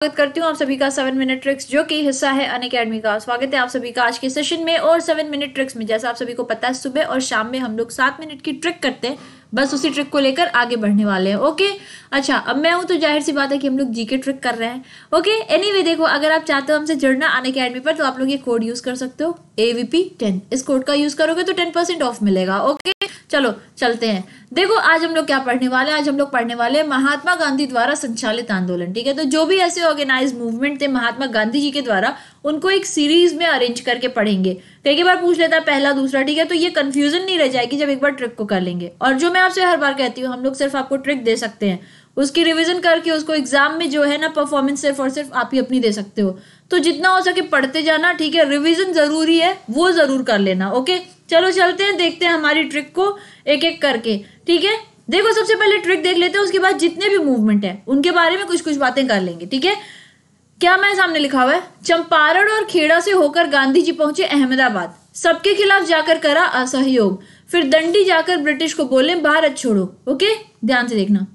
स्वागत करती हूँ आप सभी का 7 मिनट ट्रिक्स जो कि हिस्सा है अनअकैडमी का। स्वागत है आप सभी का आज के सेशन में। और 7 मिनट ट्रिक्स में जैसा आप सभी को पता है सुबह और शाम में हम लोग 7 मिनट की ट्रिक करते हैं, बस उसी ट्रिक को लेकर आगे बढ़ने वाले हैं। ओके अच्छा, अब मैं हूं तो जाहिर सी बात है कि हम लोग जीके ट्रिक कर रहे हैं। ओके एनीवे देखो, अगर आप चाहते हो हमसे जुड़ना अनअकैडमी पर तो आप लोग ये कोड यूज कर सकते हो AVP10। इस कोड का यूज करोगे तो 10% ऑफ मिलेगा। ओके चलो चलते हैं। देखो आज हम लोग क्या पढ़ने वाले हैं, आज हम लोग पढ़ने वाले हैं महात्मा गांधी द्वारा संचालित आंदोलन। ठीक है, तो जो भी ऐसे ऑर्गेनाइज मूवमेंट थे महात्मा गांधी जी के द्वारा, उनको एक सीरीज में अरेंज करके पढ़ेंगे। कई बार पूछ लेता है पहला दूसरा, ठीक है, तो ये कंफ्यूजन नहीं रह जाएगी जब एक बार ट्रिक को कर लेंगे। और जो मैं आपसे हर बार कहती हूँ, हम लोग सिर्फ आपको ट्रिक दे सकते हैं, उसकी रिवीजन करके उसको एग्जाम में जो है ना परफॉर्मेंस सिर्फ और सिर्फ आप ही अपनी दे सकते हो। तो जितना हो सके पढ़ते जाना, ठीक है, रिवीजन जरूरी है, वो जरूर कर लेना। ओके चलो चलते हैं, देखते हैं हमारी ट्रिक को एक एक करके। ठीक है, देखो सबसे पहले ट्रिक देख लेते हैं, उसके बाद जितने भी मूवमेंट है उनके बारे में कुछ कुछ बातें कर लेंगे। ठीक है, क्या मैं सामने लिखा हुआ है, चंपारण और खेड़ा से होकर गांधी जी पहुंचे अहमदाबाद, सबके खिलाफ जाकर करा असहयोग, फिर दंडी जाकर ब्रिटिश को बोले भारत छोड़ो। ओके ध्यान से देखना,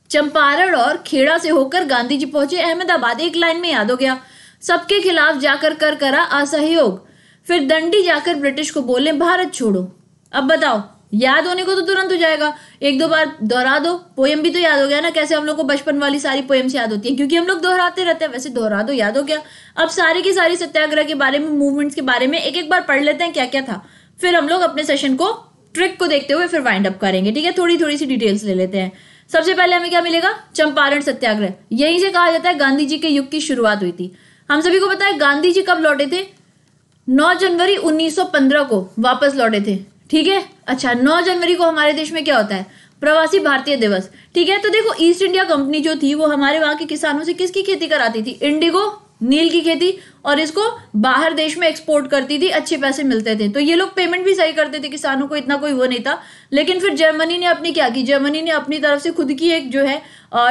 चंपारण और खेड़ा से होकर गांधी जी पहुंचे अहमदाबाद, एक लाइन में याद हो गया। सबके खिलाफ जाकर करा असहयोग, फिर दंडी जाकर ब्रिटिश को बोले भारत छोड़ो। अब बताओ, याद होने को तो तुरंत हो जाएगा, एक दो बार दोहरा दो। पोएम भी तो याद हो गया ना, कैसे हम लोग को बचपन वाली सारी पोएम्स याद होती है क्योंकि हम लोग दोहराते रहते हैं, वैसे दोहरा दो, याद हो गया। अब सारी की सारी सत्याग्रह के बारे में, मूवमेंट्स के बारे में एक एक बार पढ़ लेते हैं क्या क्या था, फिर हम लोग अपने सेशन को ट्रिक को देखते हुए फिर वाइंड अप करेंगे। ठीक है, थोड़ी थोड़ी सी डिटेल्स ले लेते हैं। सबसे पहले हमें क्या मिलेगा, चंपारण सत्याग्रह। यहीं से कहा जाता है गांधी जी के युग की शुरुआत हुई थी। हम सभी को पता है गांधी जी कब लौटे थे, 9 जनवरी 1915 को वापस लौटे थे। ठीक है, अच्छा 9 जनवरी को हमारे देश में क्या होता है, प्रवासी भारतीय दिवस। ठीक है, तो देखो ईस्ट इंडिया कंपनी जो थी वो हमारे वहां के किसानों से किसकी खेती कराती थी, इंडिगो नील की खेती, और इसको बाहर देश में एक्सपोर्ट करती थी, अच्छे पैसे मिलते थे। तो ये लोग पेमेंट भी सही करते थे किसानों को, इतना कोई वो नहीं था। लेकिन फिर जर्मनी ने अपनी क्या की, जर्मनी ने अपनी तरफ से खुद की एक जो है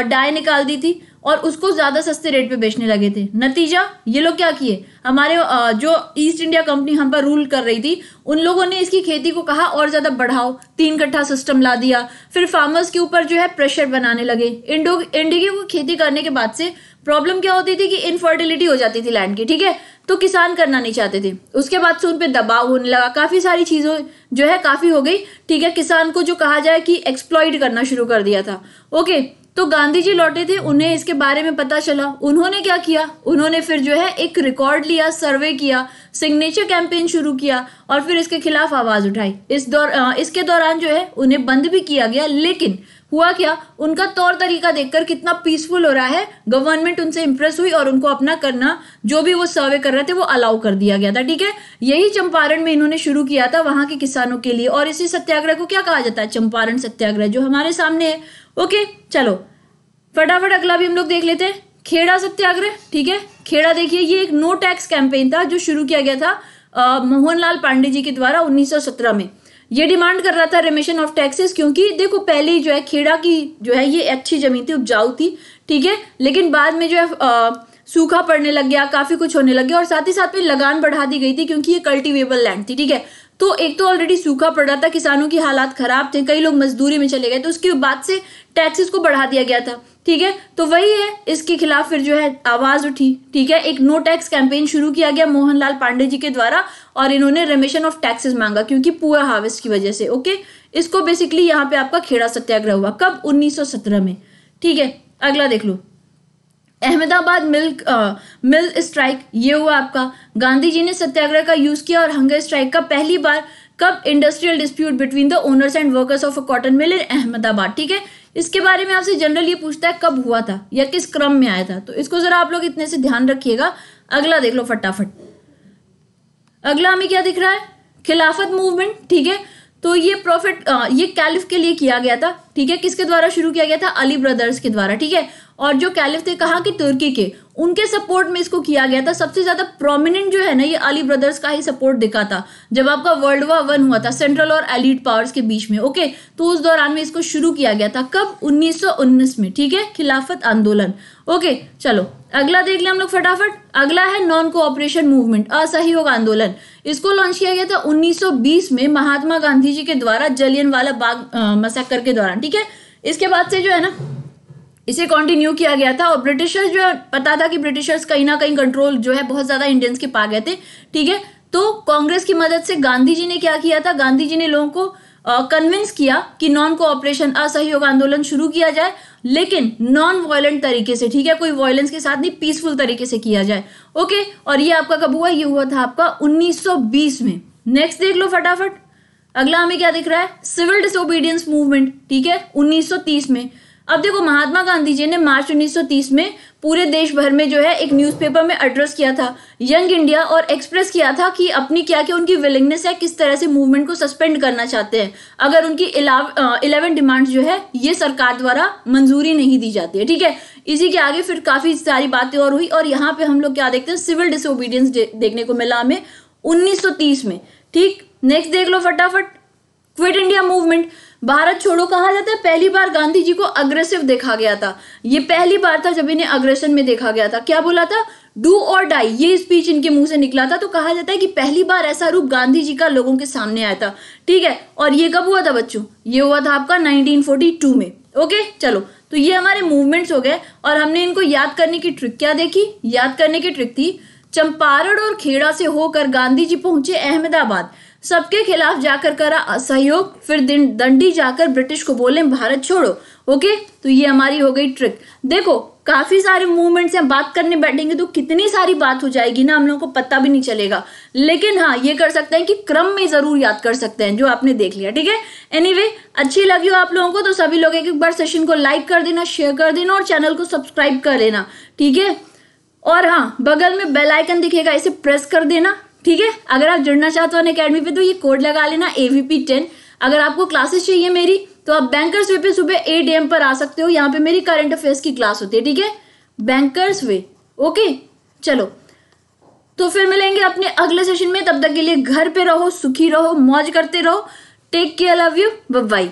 डाई निकाल दी थी और उसको ज्यादा सस्ते रेट पे बेचने लगे थे। नतीजा ये लोग क्या किए, हमारे जो ईस्ट इंडिया कंपनी हम पर रूल कर रही थी, उन लोगों ने इसकी खेती को कहा और ज्यादा बढ़ाओ, 3 कट्ठा सिस्टम ला दिया। फिर फार्मर्स के ऊपर जो है प्रेशर बनाने लगे। इंडिगो को खेती करने के बाद से प्रॉब्लम क्या होती थी कि इनफर्टिलिटी हो जाती थी लैंड की। ठीक है, तो किसान करना नहीं चाहते थे। उसके बाद से उन पे दबाव होने लगा, काफी सारी चीजों जो है काफी हो गई। ठीक है, किसान को जो कहा जाए कि एक्सप्लॉइट करना शुरू कर दिया था। ओके, तो गांधी जी लौटे थे, उन्हें इसके बारे में पता चला। उन्होंने क्या किया, उन्होंने फिर जो है एक रिकॉर्ड लिया, सर्वे किया, सिग्नेचर कैंपेन शुरू किया और फिर इसके खिलाफ आवाज उठाई। इसके दौरान जो है उन्हें बंद भी किया गया। लेकिन हुआ क्या, उनका तौर तरीका देखकर कितना पीसफुल हो रहा है, गवर्नमेंट उनसे इंप्रेस हुई और उनको अपना करना, जो भी वो सर्वे कर रहे थे वो अलाउ कर दिया गया था। ठीक है, यही चंपारण में इन्होंने शुरू किया था वहां के किसानों के लिए। और इसी सत्याग्रह को क्या कहा जाता है, चंपारण सत्याग्रह, जो हमारे सामने है। ओके चलो फटाफट अगला भी हम लोग देख लेते हैं, खेड़ा सत्याग्रह। ठीक है, खेड़ा देखिए, ये एक नो टैक्स कैंपेन था जो शुरू किया गया था मोहनलाल पांडे जी के द्वारा 1917 में। ये डिमांड कर रहा था रिमिशन ऑफ टैक्सेस, क्योंकि देखो पहले जो है खेड़ा की जो है ये अच्छी जमीन थी, उपजाऊ थी। ठीक है, लेकिन बाद में जो है सूखा पड़ने लग गया, काफी कुछ होने लग गया और साथ ही साथ में लगान बढ़ा दी गई थी क्योंकि ये कल्टीवेबल लैंड थी। ठीक है, तो एक तो ऑलरेडी सूखा पड़ रहा था, किसानों की हालात खराब थे, कई लोग मजदूरी में चले गए, तो उसके बाद से टैक्सेस को बढ़ा दिया गया था। ठीक है, तो वही है, इसके खिलाफ फिर जो है आवाज उठी। ठीक है, एक नो टैक्स कैंपेन शुरू किया गया मोहनलाल पांडे जी के द्वारा और इन्होंने रिमिशन ऑफ टैक्सेस मांगा क्योंकि पुअर हार्वेस्ट की वजह से। ओके, इसको बेसिकली यहाँ पे आपका खेड़ा सत्याग्रह हुआ कब, 1917 में। ठीक है, अगला देख लो, अहमदाबाद मिल स्ट्राइक, ये हुआ आपका। गांधी जी ने सत्याग्रह का यूज किया और हंगर स्ट्राइक का पहली बार कब, industrial dispute between the owners and workers of a cotton mill in Ahmedabad. ठीक है, इसके बारे में आपसे जनरल ये पूछता है कब हुआ था या किस क्रम में आया था, तो इसको जरा आप लोग इतने से ध्यान रखिएगा। अगला देख लो फटाफट, अगला हमें क्या दिख रहा है, खिलाफत मूवमेंट। ठीक है, तो ये ये कैलिफ के लिए किया गया था। ठीक है, किसके द्वारा शुरू किया गया था, अली ब्रदर्स के द्वारा। ठीक है, और जो कैलिफ थे कहाँ के, तुर्की के, उनके सपोर्ट में इसको किया गया था। सबसे ज्यादा प्रोमिनेंट जो है ना ये अली ब्रदर्स का ही सपोर्ट दिखा था जब आपका वर्ल्ड वॉर 1 हुआ था सेंट्रल और एलीट पावर्स के बीच में। ओके, तो उस दौरान में इसको शुरू किया गया था कब, 1919 में। ठीक है, खिलाफत आंदोलन। ओके चलो अगला देख ले हम लोग फटाफट। अगला है नॉन कोऑपरेशन मूवमेंट, असहयोग आंदोलन। इसको लॉन्च किया गया था 1920 में महात्मा गांधी जी के द्वारा जलियनवाला बाग मैसेकर के दौरान। ठीक है, इसके बाद से जो है ना इसे कंटिन्यू किया गया था। और ब्रिटिशर्स जो पता था कि ब्रिटिशर्स कहीं ना कहीं कंट्रोल जो है बहुत ज्यादा इंडियंस के पा गए थे, ठीक है। तो कांग्रेस की मदद से गांधी जी ने क्या किया था, गांधी जी ने लोगों को कन्विंस किया कि नॉन कोऑपरेशन असहयोग आंदोलन शुरू किया जाए, लेकिन नॉन वायलेंट तरीके से, ठीक है, कोई वायलेंस के साथ नहीं, पीसफुल तरीके से किया जाए। ओके, और ये आपका कब हुआ, ये हुआ था आपका 1920 में। नेक्स्ट देख लो फटाफट, अगला हमें क्या दिख रहा है, सिविल डिसोबीडियंस मूवमेंट, ठीक है, 1930 में। अब देखो महात्मा गांधी जी ने मार्च 1930 में पूरे देश भर में जो है एक न्यूज़पेपर में एड्रेस किया था यंग इंडिया, और एक्सप्रेस किया था कि अपनी क्या क्या उनकी विलिंगनेस है, किस तरह से मूवमेंट को सस्पेंड करना चाहते हैं अगर उनकी 11 डिमांड्स जो है ये सरकार द्वारा मंजूरी नहीं दी जाती है, ठीक है। इसी के आगे फिर काफी सारी बातें और हुई, और यहाँ पे हम लोग क्या देखते हैं, सिविल डिसोबीडियंस देखने को मिला हमें 1930 में, ठीक। नेक्स्ट देख लो फटाफट, क्विट इंडिया मूवमेंट, भारत छोड़ो कहा जाता है। पहली बार गांधी जी को अग्रेसिव देखा गया था, ये पहली बार था जब इन्हें अग्रेशन में देखा गया था। क्या बोला था, डू और डाई, ये स्पीच इनके मुंह से निकला था। तो कहा जाता है कि पहली बार ऐसा रूप गांधी जी का लोगों के सामने आया था, ठीक है। और ये कब हुआ था बच्चों, ये हुआ था आपका 1942 में। ओके चलो, तो ये हमारे मूवमेंट्स हो गए, और हमने इनको याद करने की ट्रिक क्या देखी, याद करने की ट्रिक थी चंपारण और खेड़ा से होकर गांधी जी पहुंचे अहमदाबाद, सबके खिलाफ जाकर करा असहयोग, फिर दंडी जाकर ब्रिटिश को बोले भारत छोड़ो। ओके, तो ये हमारी हो गई ट्रिक। देखो काफी सारे मूवमेंट्स हैं, बात करने बैठेंगे तो कितनी सारी बात हो जाएगी ना, हम लोगों को पता भी नहीं चलेगा। लेकिन हाँ ये कर सकते हैं कि क्रम में जरूर याद कर सकते हैं जो आपने देख लिया, ठीक है। एनीवे, अच्छी लगी हो आप लोगों को तो सभी लोग एक बार सेशन को लाइक कर देना, शेयर कर देना और चैनल को सब्सक्राइब कर लेना, ठीक है। और हाँ, बगल में बेल आइकन दिखेगा, इसे प्रेस कर देना, ठीक है। अगर आप जुड़ना चाहते हो अनअकैडमी पे तो ये कोड लगा लेना AVP10। अगर आपको क्लासेस चाहिए मेरी तो आप बैंकर्स वे पे सुबह 8 AM पर आ सकते हो, यहाँ पे मेरी करंट अफेयर्स की क्लास होती है, ठीक है, बैंकर्स वे। ओके चलो, तो फिर मिलेंगे अपने अगले सेशन में, तब तक के लिए घर पे रहो, सुखी रहो, मौज करते रहो, take care, love you, bye bye.